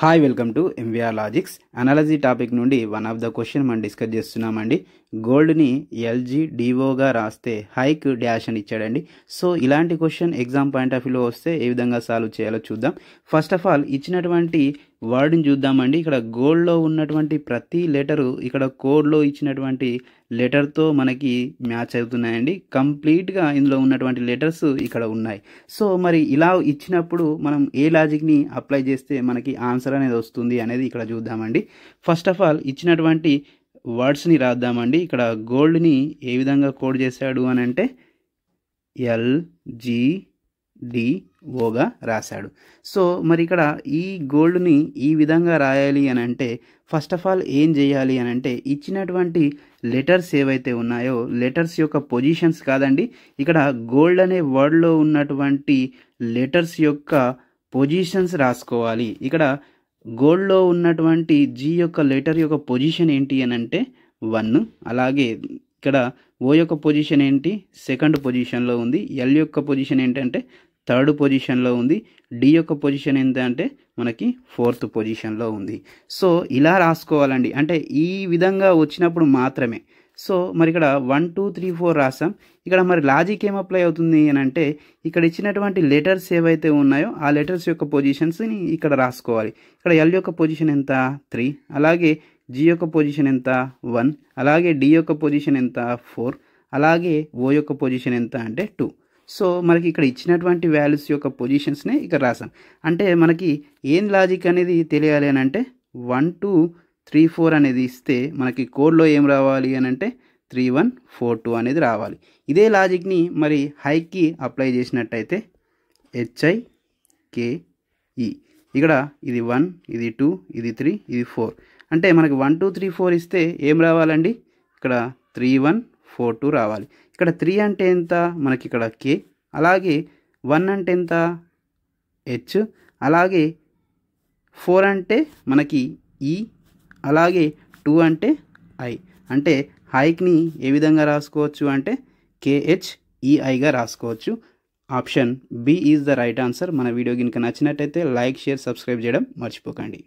Hi welcome to MVR logics analogy topic నుండి one of the question మనం discuss చేస్తున్నామండి. గోల్డ్ని LG డిఓగా రాస్తే hike dash అని ఇచ్చాడండి. సో ఇలాంటి క్వశ్చన్ ఎగ్జామ్ పాయింట్ ఆఫ్ వ్యూలో వస్తే ఏ విధంగా సాల్వ్ చేయాలో చూద్దాం. ఫస్ట్ ఆఫ్ ఆల్ ఇచ్చినటువంటి వర్డ్ని చూద్దామండి. ఇక్కడ గోల్డ్లో ఉన్నటువంటి ప్రతి లెటరు ఇక్కడ కోడ్లో ఇచ్చినటువంటి లెటర్తో మనకి మ్యాచ్ అవుతున్నాయండి. కంప్లీట్గా ఇందులో ఉన్నటువంటి లెటర్స్ ఇక్కడ ఉన్నాయి. సో మరి ఇలా ఇచ్చినప్పుడు మనం ఏ లాజిక్ని అప్లై చేస్తే మనకి ఆన్సర్ అనేది వస్తుంది అనేది ఇక్కడ చూద్దామండి. ఫస్ట్ ఆఫ్ ఆల్ ఇచ్చినటువంటి వర్డ్స్ని రాద్దామండి. ఇక్కడ గోల్డ్ని ఏ విధంగా కోడ్ చేశాడు అని అంటే ఎల్జిడిఓగా రాశాడు. సో మరి ఇక్కడ ఈ గోల్డ్ని ఈ విధంగా రాయాలి అని అంటే ఫస్ట్ ఆఫ్ ఆల్ ఏం చేయాలి అని అంటే ఇచ్చినటువంటి లెటర్స్ ఏవైతే ఉన్నాయో లెటర్స్ యొక్క పొజిషన్స్ కాదండి, ఇక్కడ గోల్డ్ అనే వర్డ్లో ఉన్నటువంటి లెటర్స్ యొక్క పొజిషన్స్ రాసుకోవాలి. ఇక్కడ గోల్డ్లో ఉన్నటువంటి జీ యొక్క లెటర్ యొక్క పొజిషన్ ఏంటి అని అంటే 1. అలాగే ఇక్కడ ఓ యొక్క పొజిషన్ ఏంటి, సెకండ్ పొజిషన్లో ఉంది. ఎల్ యొక్క పొజిషన్ ఏంటంటే థర్డ్ పొజిషన్లో ఉంది. డి యొక్క పొజిషన్ ఏంటంటే మనకి ఫోర్త్ పొజిషన్లో ఉంది. సో ఇలా రాసుకోవాలండి. అంటే ఈ విధంగా వచ్చినప్పుడు మాత్రమే. సో మరి ఇక్కడ 1 2 3 4 రాసాం. ఇక్కడ మరి లాజిక్ ఏం అప్లై అవుతుంది అని అంటే ఇక్కడ ఇచ్చినటువంటి లెటర్స్ ఏవైతే ఉన్నాయో ఆ లెటర్స్ యొక్క పొజిషన్స్ని ఇక్కడ రాసుకోవాలి. ఇక్కడ ఎల్ యొక్క పొజిషన్ ఎంత 3, అలాగే జి యొక్క పొజిషన్ ఎంత 1, అలాగే డి యొక్క పొజిషన్ ఎంత 4, అలాగే ఓ యొక్క పొజిషన్ ఎంత అంటే 2. సో మనకి ఇక్కడ ఇచ్చినటువంటి వాల్యూస్ యొక్క పొజిషన్స్నే ఇక్కడ రాసాం. అంటే మనకి ఏం లాజిక్ అనేది తెలియాలి అని అంటే 1 2 3 4 అనేది ఇస్తే మనకి కోడ్లో ఏం రావాలి అని అంటే 3 1 4 2 అనేది రావాలి. ఇదే లాజిక్ని మరి హైకి అప్లై చేసినట్టయితే HIKE, ఇక్కడ ఇది 1, ఇది 2, ఇది 3, ఇది 4. అంటే మనకి 1 2 3 4 ఇస్తే ఏం రావాలండి, ఇక్కడ 3 1 4 2 రావాలి. ఇక్కడ 3 అంటే ఎంత మనకి ఇక్కడ K, అలాగే 1 అంటే ఎంత H, అలాగే 4 అంటే మనకి E, అలాగే 2 అంటే I. అంటే హైక్ని ఏ విధంగా రాసుకోవచ్చు అంటే KHEIగా రాసుకోవచ్చు. Option B is the right answer. మన వీడియో కనుక నచ్చినట్టయితే లైక్, షేర్, సబ్స్క్రైబ్ చేయడం మర్చిపోకండి.